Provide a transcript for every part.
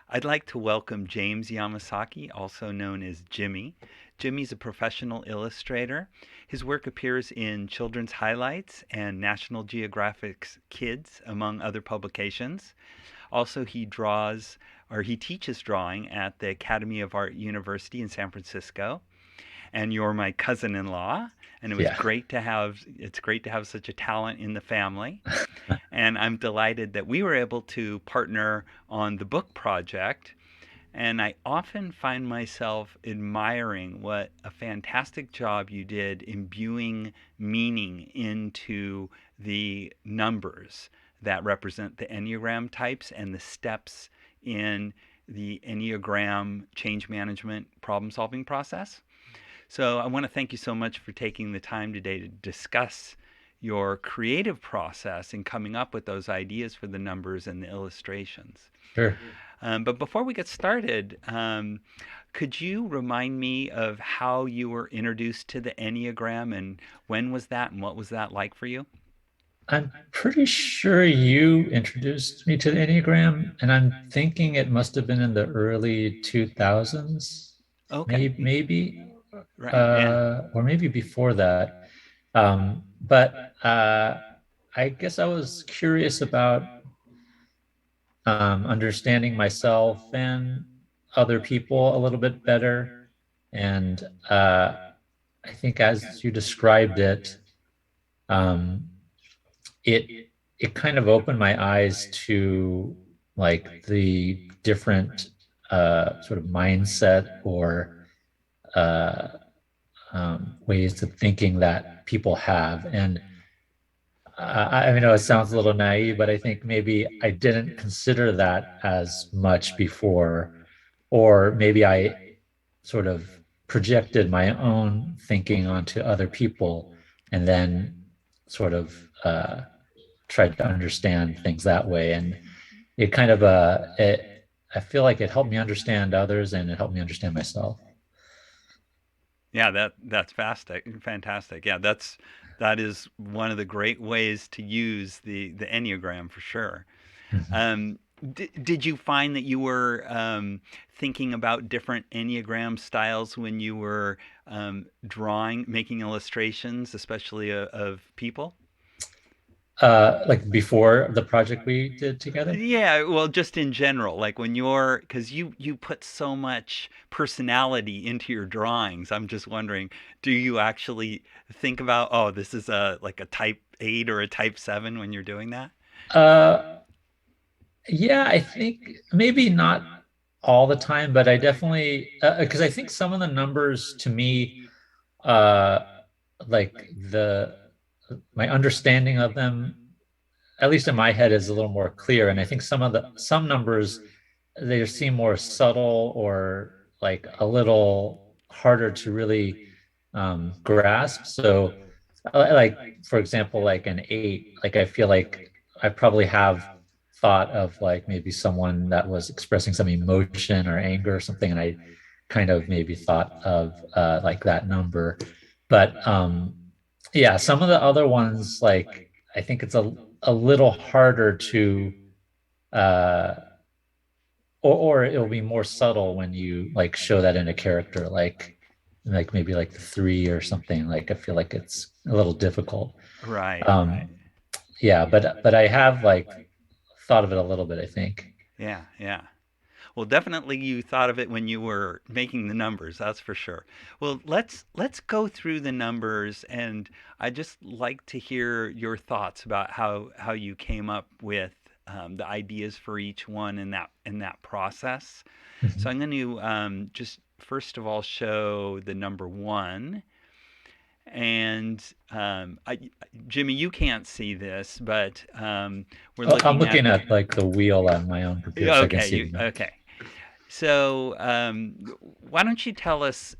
I'd like to welcome James Yamasaki, also known as Jimmy. Jimmy's a professional illustrator. His work appears in Children's Highlights and National Geographic's Kids, among other publications. Also, he teaches drawing at the Academy of Art University in San Francisco. And you're my cousin-in-law, and Yeah. it's great to have such a talent in the family. And I'm delighted that we were able to partner on the book project. And I often find myself admiring what a fantastic job you did imbuing meaning into the numbers that represent the Enneagram types and the steps in the Enneagram change management problem solving process. So I want to thank you so much for taking the time today to discuss your creative process in coming up with those ideas for the numbers and the illustrations. Sure. But before we get started, could you remind me of how you were introduced to the Enneagram and when was that and what was that like for you? I'm pretty sure you introduced me to the Enneagram, and I'm thinking it must have been in the early 2000s, Okay, maybe, right, yeah. or maybe before that. But I guess I was curious about understanding myself and other people a little bit better. And I think as you described it, um, it it kind of opened my eyes to like the different sort of mindset or uh, ways of thinking that people have. And I know it sounds a little naive, but I think maybe I didn't consider that as much before, or maybe I sort of projected my own thinking onto other people and then sort of tried to understand things that way. And it kind of I feel like it helped me understand others and it helped me understand myself. Yeah, that's fantastic. Yeah, that is one of the great ways to use the Enneagram for sure. Mhm. Um, did you find that you were thinking about different Enneagram styles when you were making illustrations, especially of people? Like before the project we did together. Yeah, well, just in general, like when you're, because you put so much personality into your drawings. I'm just wondering, do you actually think about, oh, this is a like a type 8 or a type 7 when you're doing that? Uh, yeah, I think maybe not all the time, but I definitely because I think some of the numbers to me, uh, like the my understanding of them, at least in my head, is a little more clear. And I think some numbers they seem more subtle or like a little harder to really grasp. So, like for example, like an eight, like I feel like I probably have thought of like maybe someone that was expressing some emotion or anger or something, and I kind of maybe thought of like that number. But yeah, some of the other ones, like I think it's a little harder to uh or it'll be more subtle when you like show that in a character like maybe like the three or something. Like I feel like it's a little difficult. Right, right. um yeah, but I have like thought of it a little bit, I think. Yeah, yeah. Well, definitely you thought of it when you were making the numbers, that's for sure. Well, let's go through the numbers and I just like to hear your thoughts about how you came up with the ideas for each one in that process. So Mhm. I'm going to just first of all show the number one. And Jimmy, you can't see this, but we're I'm looking at looking at like the wheel on my own computer so I can okay, see them. okay. So, why don't you tell us,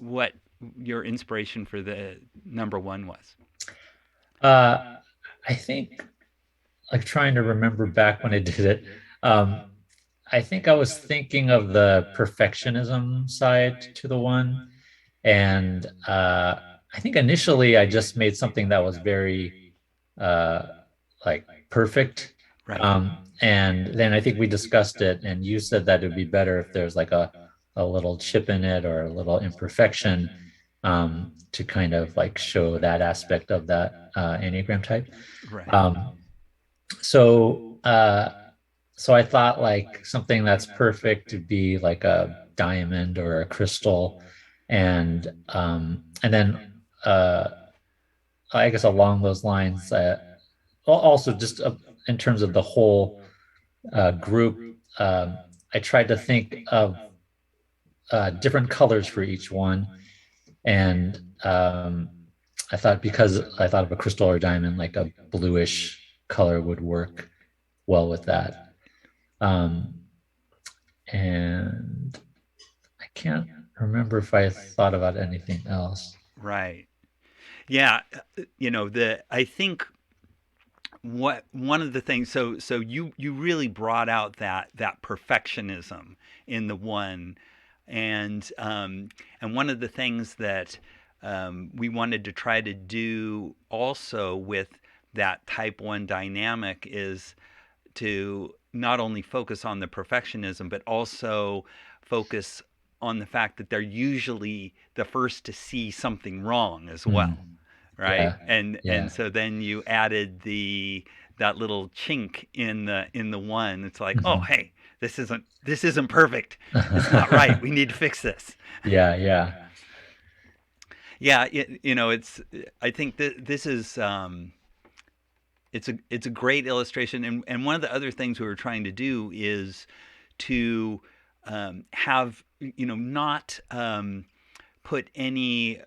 what your inspiration for the number one was? uh I think, like, trying to remember back when I did it, um I think I was thinking of the perfectionism side to the one. And I think initially I just made something that was very uh, like perfect. Right. And then I think we discussed it, and you said that it would be better if there's like a little chip in it or a little imperfection, to kind of like show that aspect of that Enneagram type. Right. Um, so so I thought like something that's perfect to be like a diamond or a crystal, and then I guess along those lines, also just in terms of the whole group, I tried to think of different colors for each one, and I thought because I thought of a crystal or diamond, like a bluish color would work well with that. Um, and I can't remember if I thought about anything else. Right. Yeah. The I think what one of the things, so you really brought out that perfectionism in the one, and one of the things that we wanted to try to do also with that type 1 dynamic is to not only focus on the perfectionism but also focus on the fact that they're usually the first to see something wrong as Hmm. well, right? Yeah, And yeah. so then you added the that little chink in the one. It's like, oh, Mhm. hey, this isn't perfect. It's not right. We need to fix this. Yeah, yeah. Yeah, it's. I think that this is. It's a great illustration, and one of the other things we were trying to do is to have not put any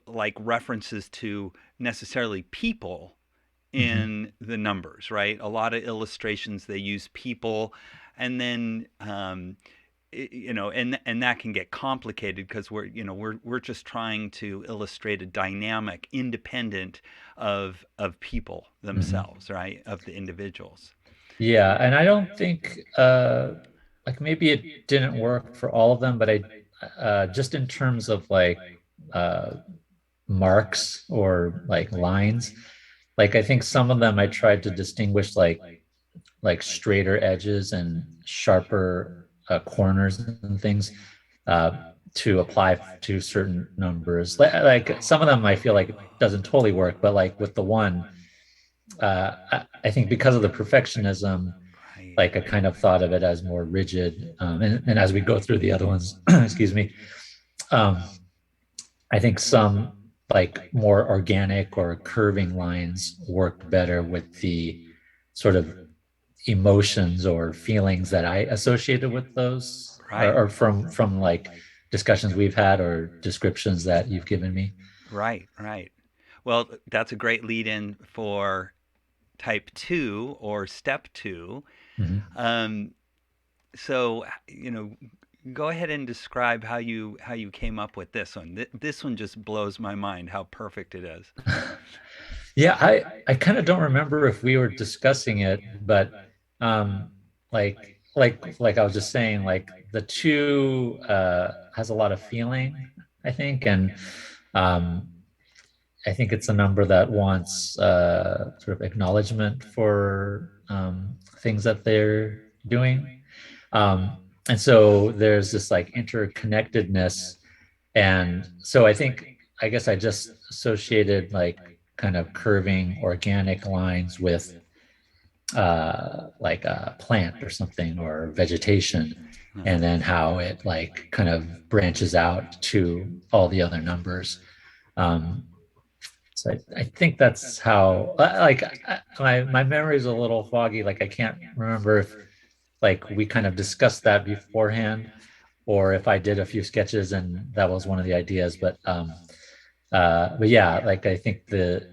like references to necessarily people Hmm. in the numbers, right? A lot of illustrations they use people, and then and that can get complicated because we're just trying to illustrate a dynamic independent of people Hmm. themselves, right? Of the individuals. Yeah, and I don't think like maybe it didn't work for all of them, but I just in terms of like uh marks or like lines, like I think some of them I tried to distinguish like straighter edges and sharper corners and things uh to apply to certain numbers. Like some of them I feel like it doesn't totally work, but like with the one, I think because of the perfectionism, Right. like I kind of thought of it as more rigid. And as we go through the other ones, excuse me, um, I think some like more organic or curving lines worked better with the sort of emotions or feelings that I associated with those, Right. or from like discussions we've had or descriptions that you've given me. Right. Right. Well, that's a great lead in for type 2 or step 2. Mhm. Um, so, go ahead and describe how you came up with this one. This one just blows my mind how perfect it is. Yeah, I kind of don't remember if we were discussing it, but um like I was just saying, like the two has a lot of feeling, I think, and um I think it's a number that wants sort of acknowledgement for things that they're doing. Um and so there's this like interconnectedness, and so I think, I guess I just associated like kind of curving organic lines with like a plant or something or vegetation, and then how it like kind of branches out to all the other numbers. Um, so I think that's how like my memory is a little foggy. Like I can't remember if like we kind of discussed that beforehand or if I did a few sketches and that was one of the ideas. But yeah, like I think the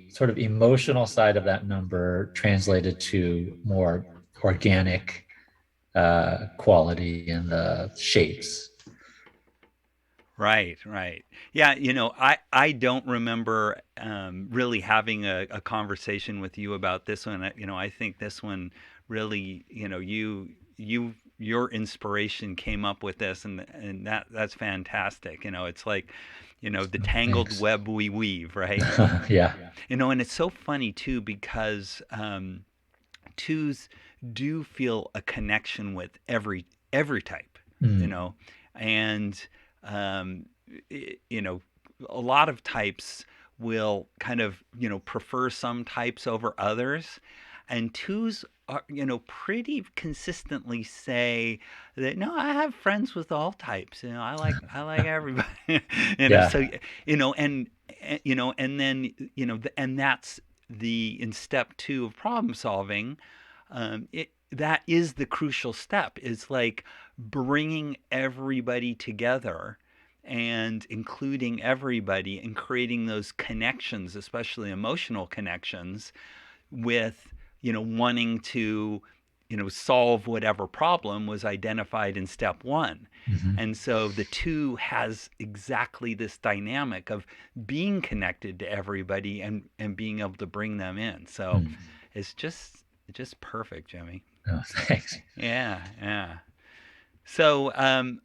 sort of emotional side of that number translated to more organic quality in the shapes. Right, right. Yeah, I don't remember really having a conversation with you about this one. I think this one really, your inspiration came up with this, and that's fantastic. It's like, the tangled Thanks. web we weave, right? Yeah. And it's so funny too because twos do feel a connection with every type, you Mm. know, and you know, a lot of types will kind of, prefer some types over others, and twos are, pretty consistently say that no, I have friends with all types. I like everybody. Yeah. So and then and that's the in step two of problem solving. That is the crucial step. Is like bringing everybody together and including everybody and creating those connections, especially emotional connections, with wanting to solve whatever problem was identified in step one. Hmm. And so the two has exactly this dynamic of being connected to everybody and being able to bring them in. So Mm. it's just perfect, Jimmy. Oh, thanks. Yeah, yeah. So,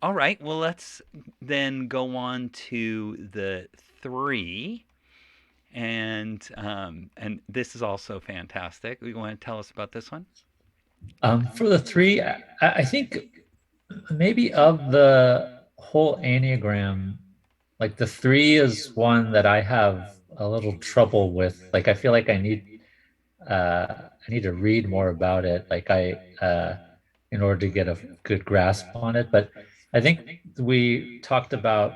all right. Well, let's then go on to the three, and this is also fantastic. You want to tell us about this one? For the three, I think maybe of the whole Enneagram, like the three is one that I have a little trouble with. Like I feel like I need to read more about it. In order to get a good grasp on it. But I think we talked about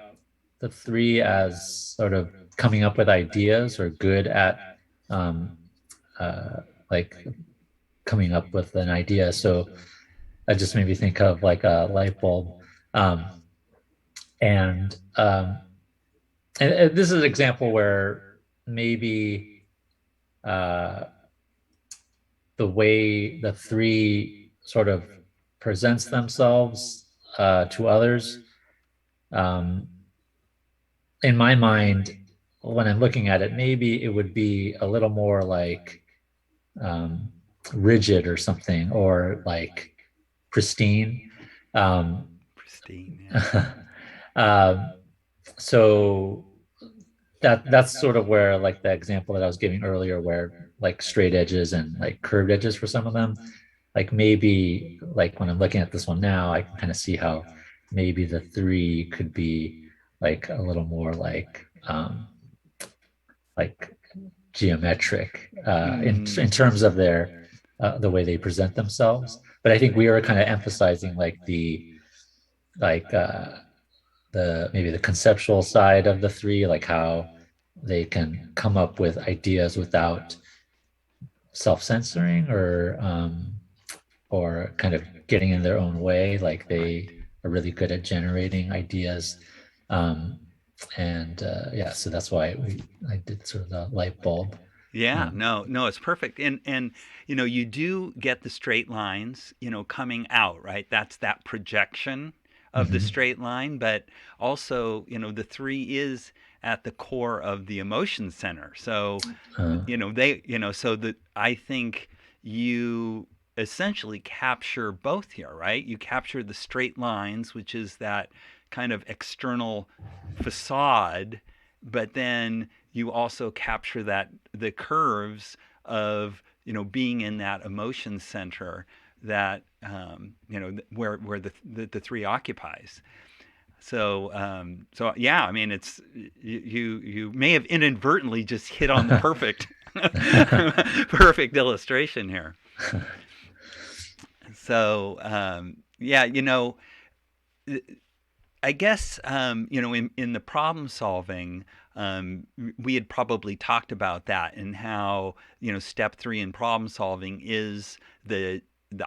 the three as sort of coming up with ideas or good at um, uh, like coming up with an idea. So that just made me think of like a light bulb. Um, and this is an example where maybe uh, the way the three sort of presents themselves to others. Um, in my mind, when I'm looking at it, maybe it would be a little more like um, rigid or something, or like pristine. Um, Pristine. Yeah. um, so that's sort of where like the example that I was giving earlier, where like straight edges and like curved edges for some of them, like maybe like when I'm looking at this one now, I can kind of see how maybe the three could be like a little more like geometric in Mm. terms of their the way they present themselves. But I think we are kind of emphasizing like like the maybe the conceptual side of the three, like how they can come up with ideas without self-censoring or kind of getting in their own way. Like they are really good at generating ideas. Um, and yeah, so that's why I did sort of the light bulb. Yeah, Um, no, no, it's perfect. And you do get the straight lines, coming out, right? That's that projection of the mhm. straight line, but also, the three is at the core of the emotion center. So, Uh, so that I think you essentially capture both here, right? You capture the straight lines, which is that kind of external facade, but then you also capture that the curves of being in that emotion center that where the three occupies. So yeah, I mean, it's you may have inadvertently just hit on the perfect perfect illustration here. So yeah, I guess in the problem solving, we had probably talked about that and how step three in problem solving is the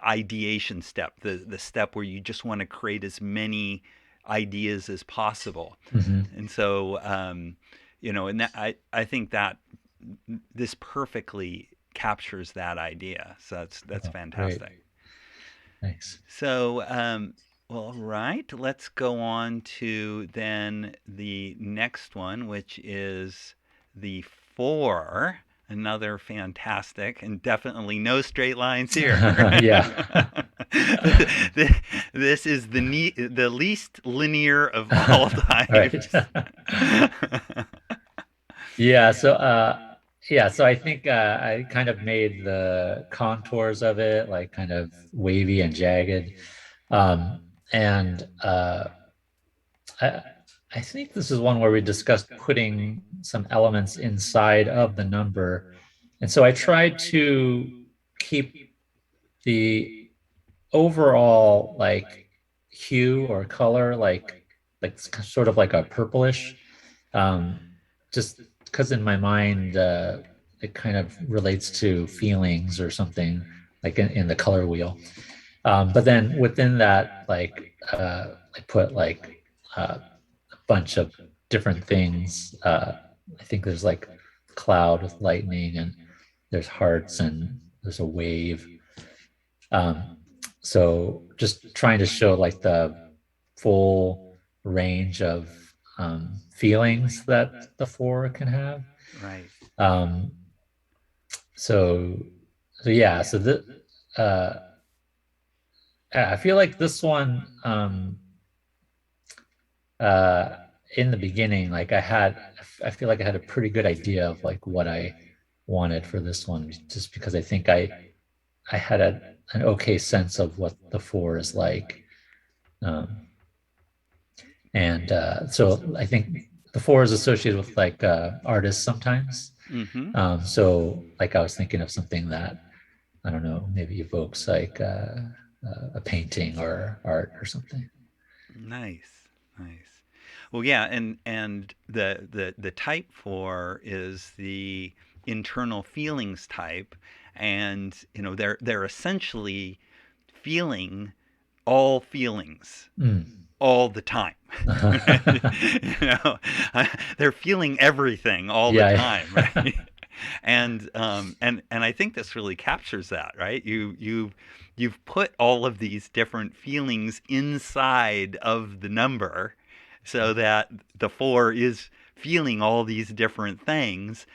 ideation step, the step where you just want to create as many ideas as possible. mhm. And so and that I think that this perfectly captures that idea. So that's Oh, great. fantastic. Thanks. So, well, all right, let's go on to then the next one, which is the four. Another fantastic, and definitely no straight lines here. Yeah. This is the least linear of all Right. types. Yeah. So yeah, so I think I kind of made the contours of it like kind of wavy and jagged. And I, I think this is one where we discussed putting some elements inside of the number. And so I tried to keep the overall like hue or color like sort of like a purplish, um just because in my mind it kind of relates to feelings or something like in the color wheel. But then within that, like I put like a bunch of different things. I think there's like cloud with lightning, and there's hearts, and there's a wave. um, so just trying to show like the full range of feelings that the four can have. Right. Um, so, so yeah, so uh, I feel like this one, uh, in the beginning, like I feel like I had a pretty good idea of like what I wanted for this one, just because I think I had an okay sense of what the four is like. Um, And so I think the four is associated with like artists sometimes. Mm-hmm. So like I was thinking of something that I don't know, maybe evokes like a painting or art or something. Nice. Nice. Well, yeah, and the type for is the internal feelings type, and they're essentially feeling all feelings Mm. all the time. you know, they're feeling everything all the Yeah. time, right? And I think this really captures that, right? You've put all of these different feelings inside of the number, so that the four is feeling all these different things,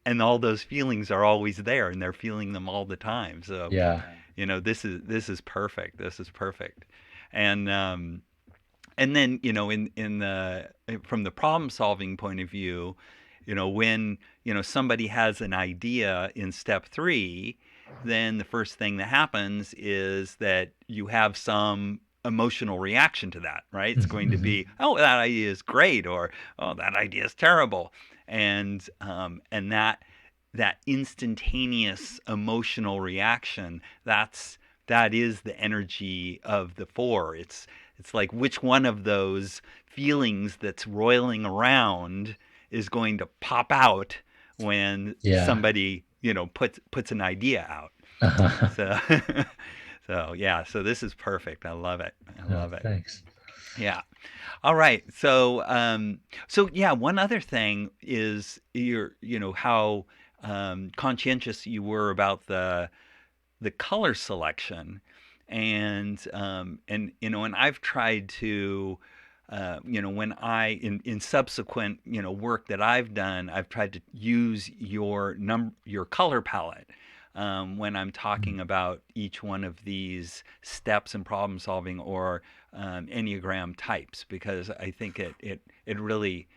and all those feelings are always there, and they're feeling them all the time. So, Yeah. this is perfect. This is perfect, and and then in the from the problem solving point of view, when somebody has an idea in step 3, then the first thing that happens is that you have some emotional reaction to that, right? It's going to be, Mhm. oh, that idea is great, or oh, that idea is terrible. And that instantaneous emotional reaction, that is the energy of the 4. It's like, which one of those feelings that's roiling around is going to pop out when Yeah. somebody puts an idea out. So so yeah, so this is perfect. I love it. I Oh, love it. thanks. Yeah. All right. So yeah, one other thing is how conscientious you were about the color selection, and I've tried to, when I in subsequent work that I've done, I've tried to use your color palette, when I'm talking about each one of these steps in problem solving, or Enneagram types, because I think it really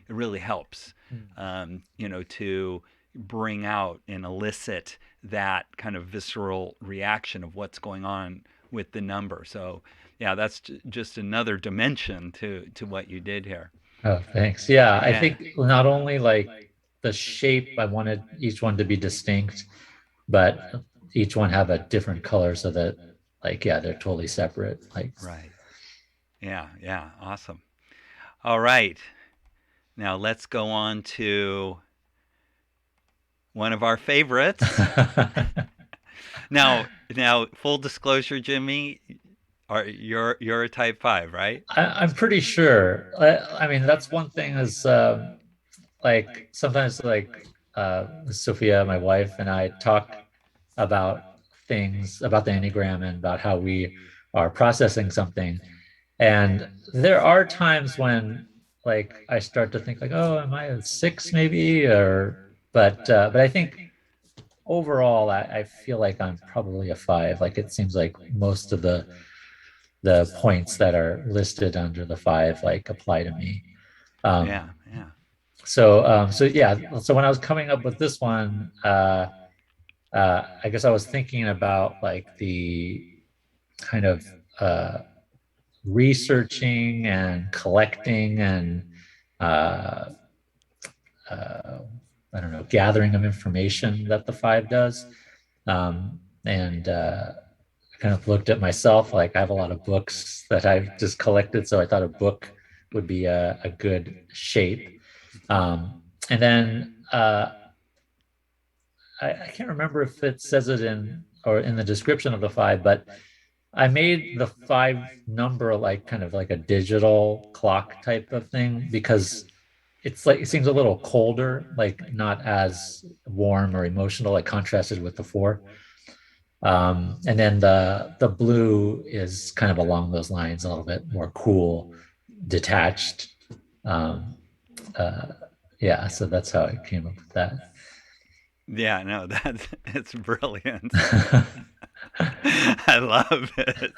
helps, Mm. to bring out and elicit that kind of visceral reaction of what's going on with the number. So, yeah, that's just another dimension to what you did here. Oh, thanks. Yeah, I Yeah. think not only like the shape, I wanted each one to be distinct, but each one have a different color so that like yeah, they're totally separate. Like Right. Yeah. Yeah. Awesome. All right. Now let's go on to one of our favorites. Now, full disclosure, Jimmy, you're a type 5, right? I'm pretty sure. I mean, that's one thing is like sometimes like Sophia, my wife, and I talk about things about the Enneagram and about how we are processing something. And there are times when like I start to think like, oh, am I a 6 maybe? Or but I think overall I feel like I'm probably a 5. Like it seems like most of the points that are listed under the 5 like apply to me. Yeah. Um, Yeah. So yeah, so when I was coming up with this one, I guess I was thinking about like the kind of uh, researching and collecting and uh, uh, I don't know, gathering of information that the five does. And I kind of looked at myself, like I have a lot of books that I've just collected. So I thought a book would be a good shape. And then I can't remember if it says it in or in the description of the five, but I made the five number like kind of like a digital clock type of thing because it's like it seems a little colder, like not as warm or emotional, like contrasted with the four. And then the blue is kind of along those lines, a little bit more cool, detached. Um, uh, yeah, so that's how I came up with that. Yeah, no, that's it's brilliant. I love it.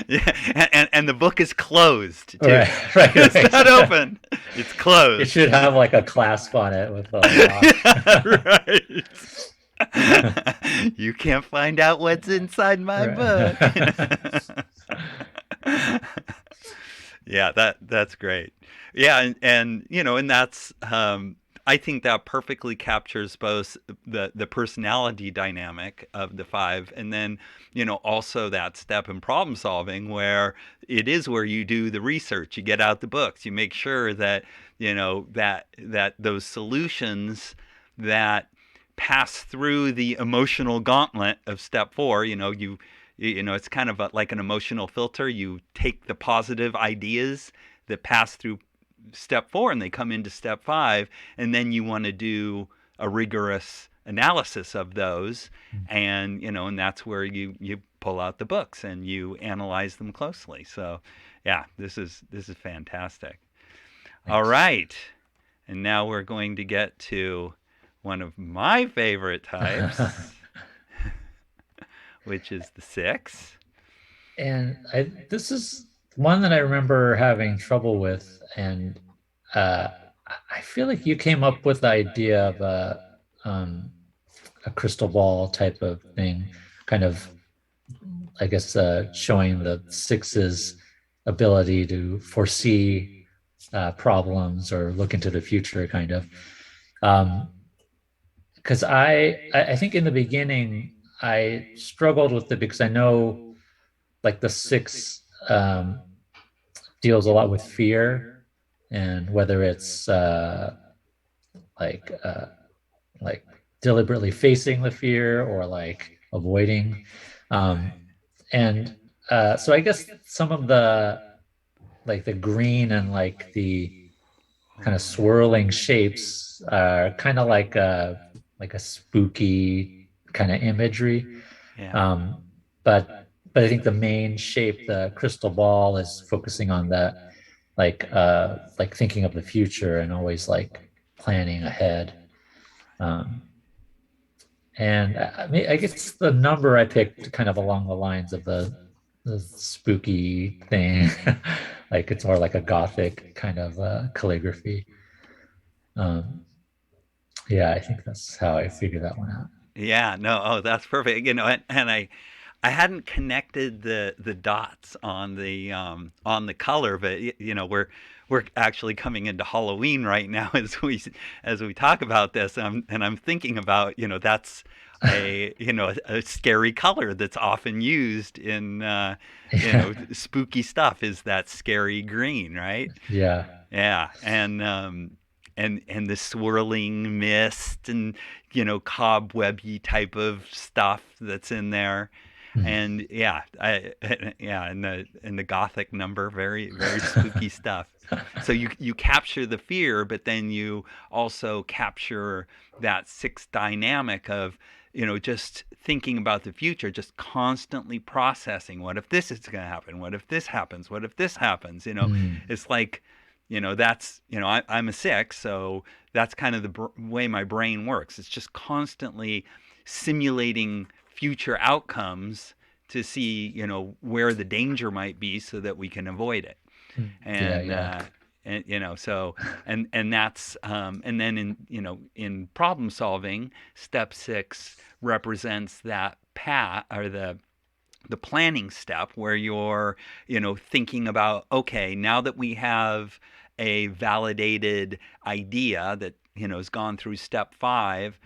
Yeah, and the book is closed too. Right, right, It's not right. open. It's It closed. should have like a clasp on it with a lock. Yeah, right. You can't find out what's inside my book. Right. Yeah, that's great. Yeah, and and that's I think that perfectly captures both the personality dynamic of the five, and then also that step in problem solving where it is where you do the research, you get out the books, you make sure that that those solutions that pass through the emotional gauntlet of step four. It's kind of like an emotional filter. You take the positive ideas that pass through step four and they come into step five, and then you want to do a rigorous analysis of those, and that's where you pull out the books and you analyze them closely. So yeah, this is fantastic. All Thanks. right, and now we're going to get to one of my favorite types, which is the six. This is one that I remember having trouble with, and uh, I feel like you came up with the idea of um, a crystal ball type of thing, kind of, I guess, showing the six's ability to foresee problems or look into the future, kind of. Um, because I think in the beginning I struggled with it because I know like the six deals a lot with fear, and whether it's like uh, like deliberately facing the fear or like avoiding, um, and so I guess some of the like the green and like the kind of swirling shapes are kind of like a spooky kind of imagery. Yeah. Um, but I think the main shape, the crystal ball, is focusing on that like thinking of the future and always like planning ahead. Um, and I mean, I guess the number I picked kind of along the lines of the spooky thing, like it's more like a gothic kind of calligraphy. Um, yeah, I think that's how I figured that one out. Yeah, no, oh, that's perfect. And I hadn't connected the dots on the color, but we're actually coming into Halloween right now as we talk about this, and I'm thinking about that's a scary color that's often used in Yeah, spooky stuff is that scary green, right? yeah. Yeah, and the swirling mist and cobwebby type of stuff that's in there, Mm. and yeah, yeah, and the gothic number, very very spooky stuff. So you capture the fear, but then you also capture that sixth dynamic of just thinking about the future, just constantly processing. What if this is going to happen? What if this happens? What if this happens? Mm. It's like that's I'm a six, so that's kind of the way my brain works. It's just constantly simulating future outcomes to see where the danger might be so that we can avoid it. Mm. Yeah, And yeah. And so and that's and then in in problem solving, step 6 represents that path, or the planning step, where you're thinking about, okay, now that we have a validated idea that has gone through step 5,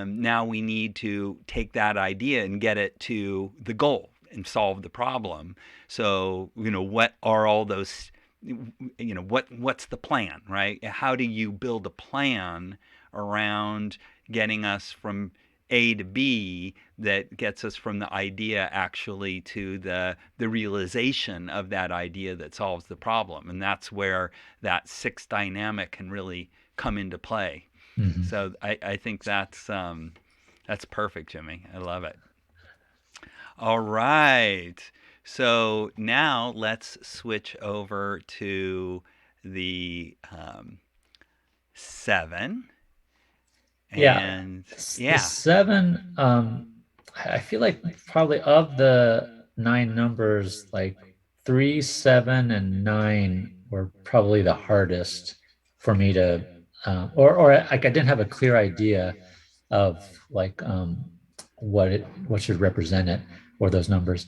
now we need to take that idea and get it to the goal and solve the problem. So what are all those, what's the plan, right? How do you build a plan around getting us from A to B that gets us from the idea actually to the realization of that idea that solves the problem? And that's where that 6 dynamic can really come into play. Mhm. So I think that's perfect, Jimmy. I love it. All right. So now let's switch over to the 7. Yeah, And the yeah, seven, I feel like probably of the nine numbers, like three, seven, and nine were probably the hardest for me to, or like I didn't have a clear idea of like what should represent it or those numbers.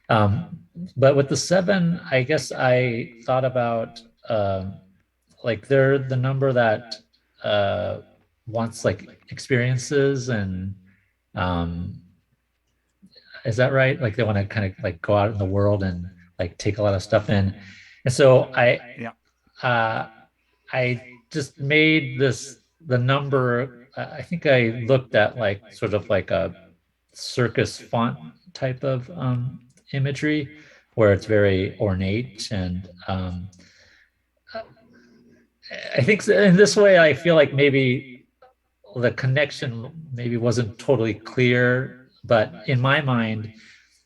But with the seven, I guess I thought about like they're the number that uh wants like experiences and um is that right? Like they want to kind of like go out in the world and like take a lot of stuff in. And so yeah, uh I just made this the number I think I looked at like sort of like a circus font type of imagery where it's very ornate and I think in this way I feel like maybe the connection maybe wasn't totally clear, but in my mind,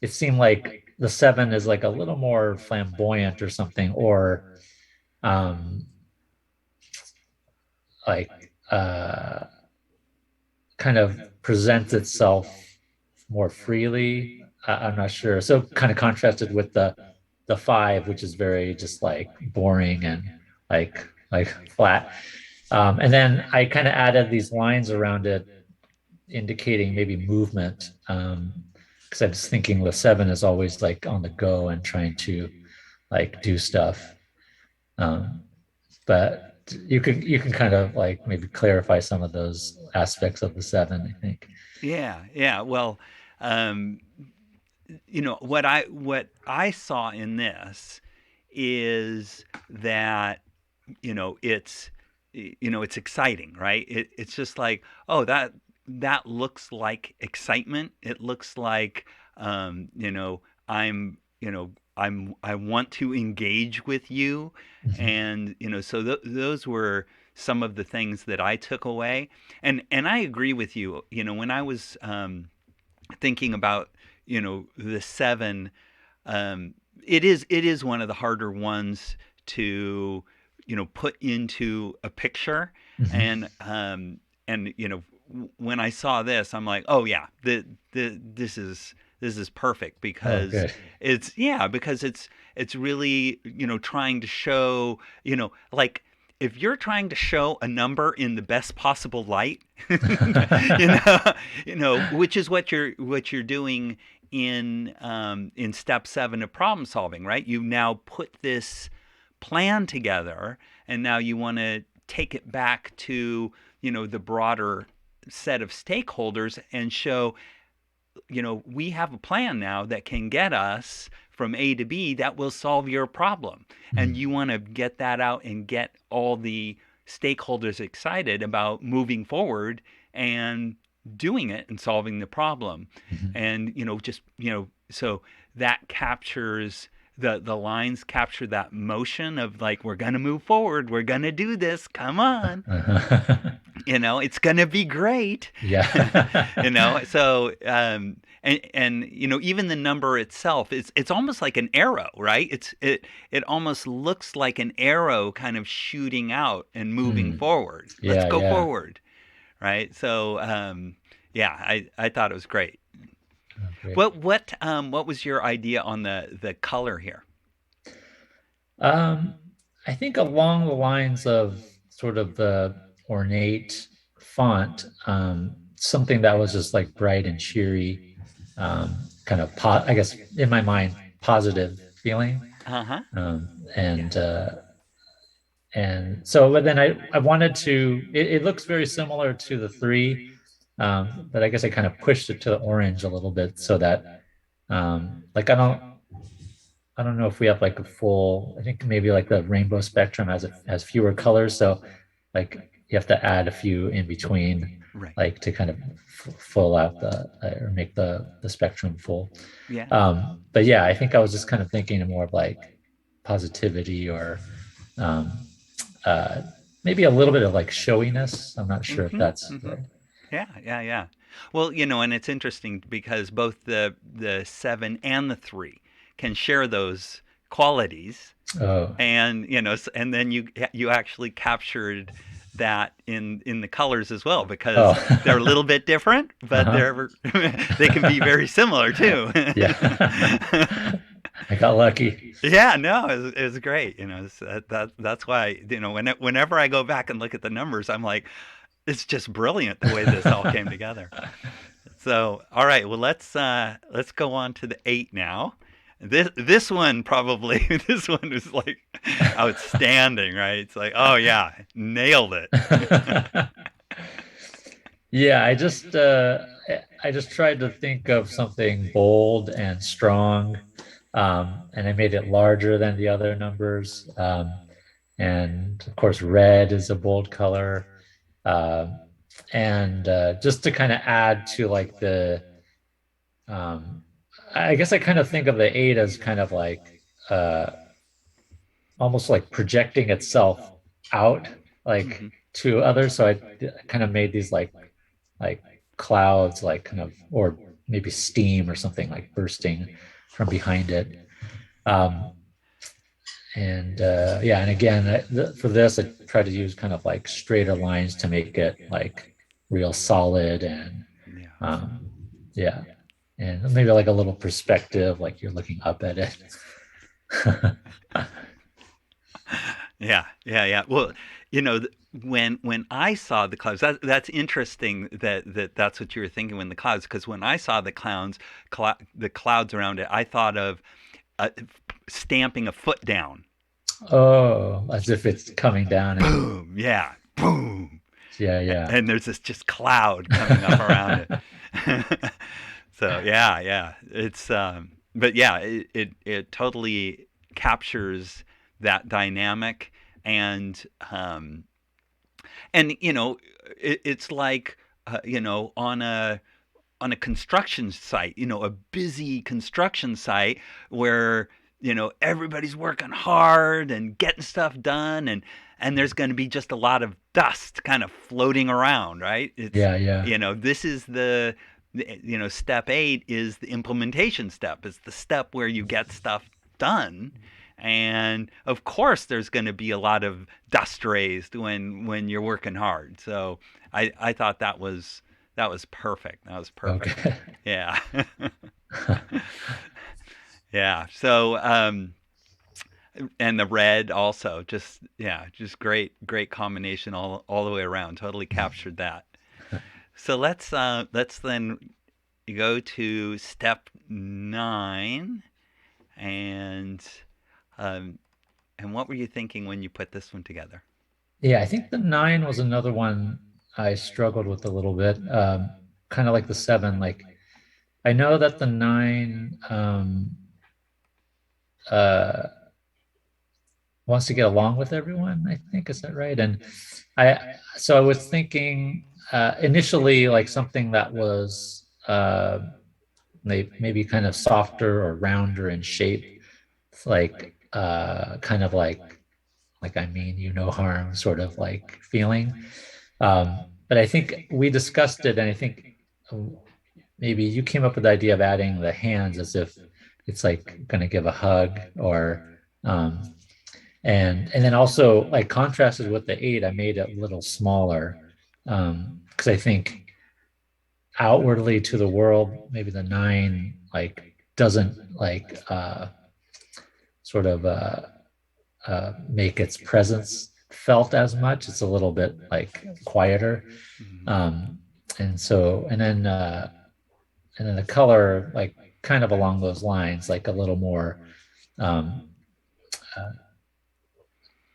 it seemed like the seven is like a little more flamboyant or something, or um, like kind of presents itself more freely. I'm not sure. So kind of contrasted with the five, which is very just like boring and like flat. And then I kind of added these lines around it indicating maybe movement. Because I was thinking the seven is always like on the go and trying to like do stuff. Um, but you can kind of like maybe clarify some of those aspects of the seven, I think. yeah. Well, um, what I saw in this is that it's it's exciting, right? It's just like, oh, that looks like excitement. It looks like I'm I want to engage with you. Mhm. And so those were some of the things that I took away. And I agree with you. When I was thinking about the 7, um, it is one of the harder ones to put into a picture. Mhm. And when I saw this, I'm like, oh yeah, this is perfect, Oh, because good. it's really trying to show, like, if you're trying to show a number in the best possible light, you know, which is what you're doing in step 7 of problem solving, right? You now put this plan together, and now you want to take it back to the broader set of stakeholders and show, we have a plan now that can get us from A to B that will solve your problem. And Mhm. you want to get that out and get all the stakeholders excited about moving forward and doing it and solving the problem. Mhm. And, just, so that captures the lines capture that motion of, like, we're going to move forward. We're going to do this. Come on. Uh-huh. It's gonna be great. Yeah. So and even the number itself, it's almost like an arrow, right? It almost looks like an arrow kind of shooting out and moving Mm. forward. Let's Yeah, go yeah. forward, right? So yeah, I thought it was great. Oh, great. What was your idea on the color here? Um, I think along the lines of sort of the ornate font, something that was just like bright and cheery, kind of I guess in my mind, positive feeling. Uh-huh. Um, Yeah. and and so, but then I wanted to. It looks very similar to the three, but I guess I kind of pushed it to the orange a little bit so that, like I don't know if we have like a full. I think maybe like the rainbow spectrum has fewer colors, so like you have to add a few in between, Right. like to kind of full out the or make the spectrum full. Yeah. But yeah, I think I was just kind of thinking more of like positivity or um, uh, maybe a little bit of like showiness. I'm not sure if Mhm. that's Mhm. right. Yeah, yeah, yeah. Well, and it's interesting because both the 7 and the 3 can share those qualities, Oh, and and then you actually captured that in the colors as well, oh, because they're a little bit different, but uh-huh. they can be very similar too. Yeah. I got lucky. Yeah, no, it was great. That's why, whenever I go back and look at the numbers, I'm like, it's just brilliant the way this all came together. So, all right, well, let's go on to the 8 now. This one probably this one is like outstanding, right? It's like, oh yeah, nailed it. Yeah, I just tried to think of something bold and strong, and I made it larger than the other numbers. And of course, red is a bold color, um, and just to kind of add to like um, I guess I kind of think of the eight as kind of like uh, almost like projecting itself out like Hmm. to others. So I kind of made these like clouds, like kind of, or maybe steam or something like bursting from behind it. Um, and yeah, and again, for this, I try to use kind of like straighter lines to make it like real solid and Yeah. um, yeah, and maybe like a little perspective, like you're looking up at it. Yeah, yeah, yeah. Well, when I saw the clouds, that's interesting that's what you were thinking when the clouds, because when I saw the clouds around it, I thought of uh, stamping a foot down. Oh, as if it's coming down and Boom, yeah, boom, yeah, yeah. and there's this just cloud coming up around it. So yeah, yeah, but yeah, it totally captures that dynamic, and it's like on a construction site, a busy construction site where everybody's working hard and getting stuff done, and there's going to be just a lot of dust kind of floating around, right? It's Yeah, yeah. this is step 8 is the implementation step. It's the step where you get stuff done, and of course there's going to be a lot of dust raised when you're working hard. So I thought that was perfect. That was perfect. Okay. Yeah. Yeah. So, and the red also, just yeah, just great combination all the way around. Totally captured that. So let's then go to step 9, and um and what were you thinking when you put this one together? Yeah, I think the nine was another one I struggled with a little bit. Kind of like the seven. Like I know that the nine uh wants to get along with everyone, I think. Is that right? And I so I was thinking initially like something that was maybe kind of softer or rounder in shape, like kind of like I mean you no harm sort of like feeling. But I think we discussed it, and I think maybe you came up with the idea of adding the hands as if it's like going to give a hug or um, and then also like contrasted with the eight, I made it a little smaller because I think outwardly to the world, maybe the nine like doesn't like sort of make its presence felt as much. It's a little bit like quieter. Mhm. Um, and then the color, like kind of along those lines, like a little more, um, uh,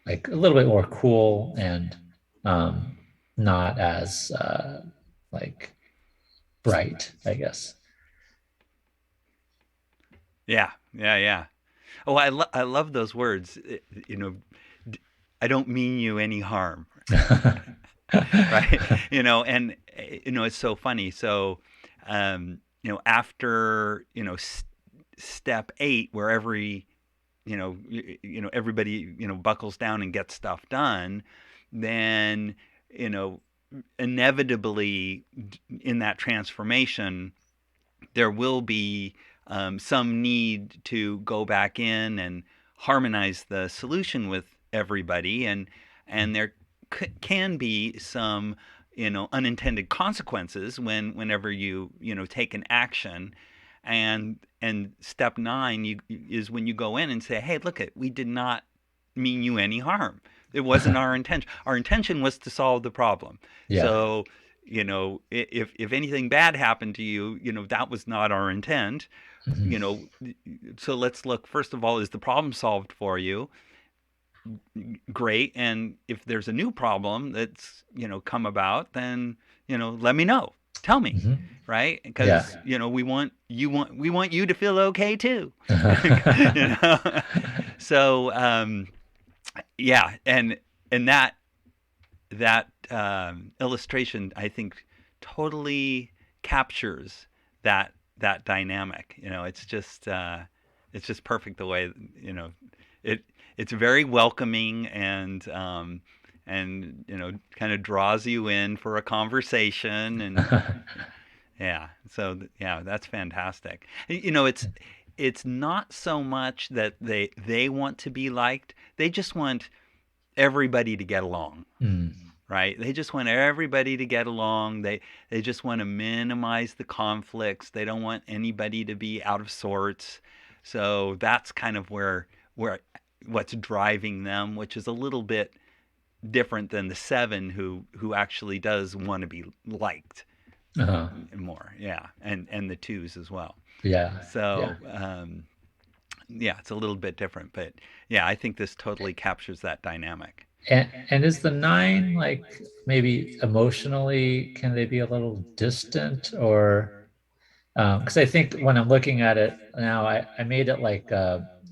like a little bit more cool and um, not as like bright, I guess. Yeah, yeah, yeah. Oh, I love those words. You know, I don't mean you any harm, right? And it's so funny. So, after step 8, where everybody buckles down and gets stuff done, then you know inevitably in that transformation there will be some need to go back in and harmonize the solution with everybody, and there can be some unintended consequences whenever take an action. And step 9 is when you go in and say, hey, look, it we did not mean you any harm. It wasn't our intention. Our intention was to solve the problem. Yeah. So, if anything bad happened to you, that was not our intent. Mhm. You know, so let's look. First of all, is the problem solved for you? Great. And if there's a new problem that's come about, then let me know. Tell me, Mhm. right? Yeah. Because we want you to feel okay too. you know. So yeah, and that illustration, I think, totally captures that dynamic. It's just perfect the way it it's very welcoming, and kind of draws you in for a conversation. And yeah, so yeah, that's fantastic. It's not so much that they want to be liked, they just want everybody to get along, Mm. right? They just want everybody to get along. They just want to minimize the conflicts. They don't want anybody to be out of sorts. So that's kind of where what's driving them, which is a little bit different than the 7 who actually does want to be liked Uh-huh. more. Yeah, and the 2s as well. Yeah. Yeah. So yeah, it's a little bit different, but yeah, I think this totally captures that dynamic. And is the 9 like maybe emotionally, can they be a little distant or because I think when I'm looking at it now, I made it like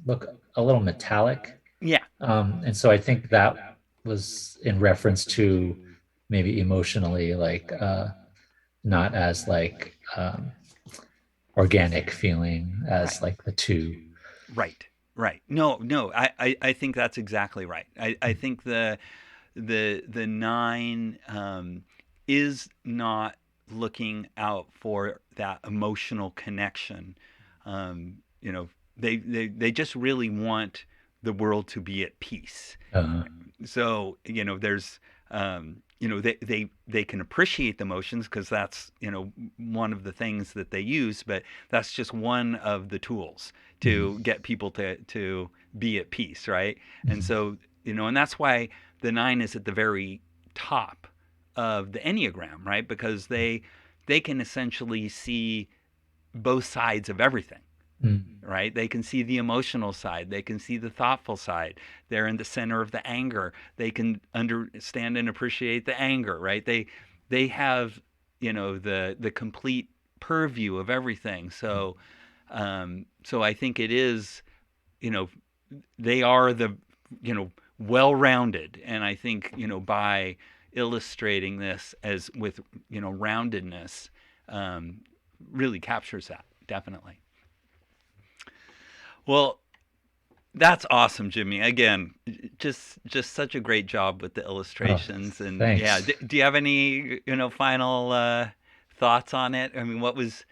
look a little metallic. Yeah, And so I think that was in reference to maybe emotionally like not as like organic feeling right. as like the 2. Right. Right. No, no, I think that's exactly right. I think the 9 is not looking out for that emotional connection. They just really want the world to be at peace. Uh, So there's they can appreciate the emotions because that's one of the things that they use, but that's just one of the tools to mm, get people to be at peace, right? And mm, so and that's why the 9 is at the very top of the Enneagram, right? Because they can essentially see both sides of everything, mm, right? They can see the emotional side, they can see the thoughtful side. They're in the center of the anger. They can understand and appreciate the anger, right? They have the complete purview of everything. So I think it is you know they are the well-rounded, and I think by illustrating this as with roundedness, um, really captures that definitely. Well, that's awesome, Jimmy. Again, just such a great job with the oh, illustrations. And yeah, thanks. do you have any final thoughts on it? I mean, what was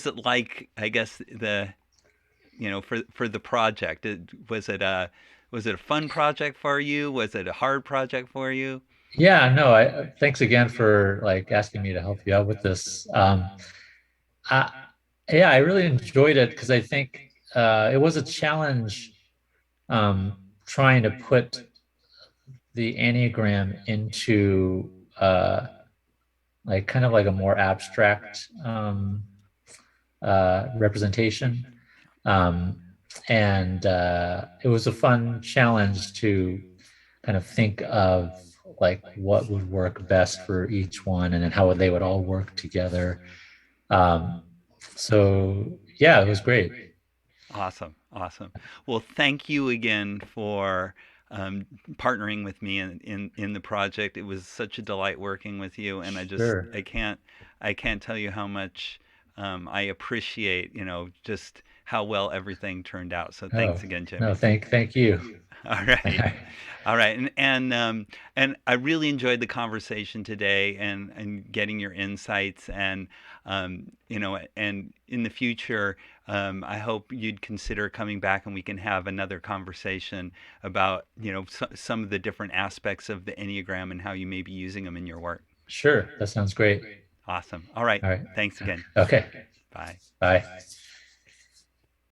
it like? I guess for the project, was it a fun project for you? Was it a hard project for you? Yeah, no, I thanks again for like asking me to help you out with this. I, I really enjoyed it because I think it was a challenge. trying to put the Enneagram into like kind of like a more abstract representation. Um, and it was a fun challenge to kind of think of like what would work best for each one and then how they would all work together. Um, so yeah, it was great. Awesome, awesome. Well, thank you again for um, partnering with me in the project. It was such a delight working with you, and Sure. I can't tell you how much I appreciate, just how well everything turned out. So Oh, thanks again, no, Jimmy. thank you. All right. All right. And I really enjoyed the conversation today and getting your insights and in the future, I hope you'd consider coming back and we can have another conversation about, some of the different aspects of the Enneagram and how you may be using them in your work. Sure, that sounds great. Awesome. All right. All right. Thanks again. Okay. Bye. Bye.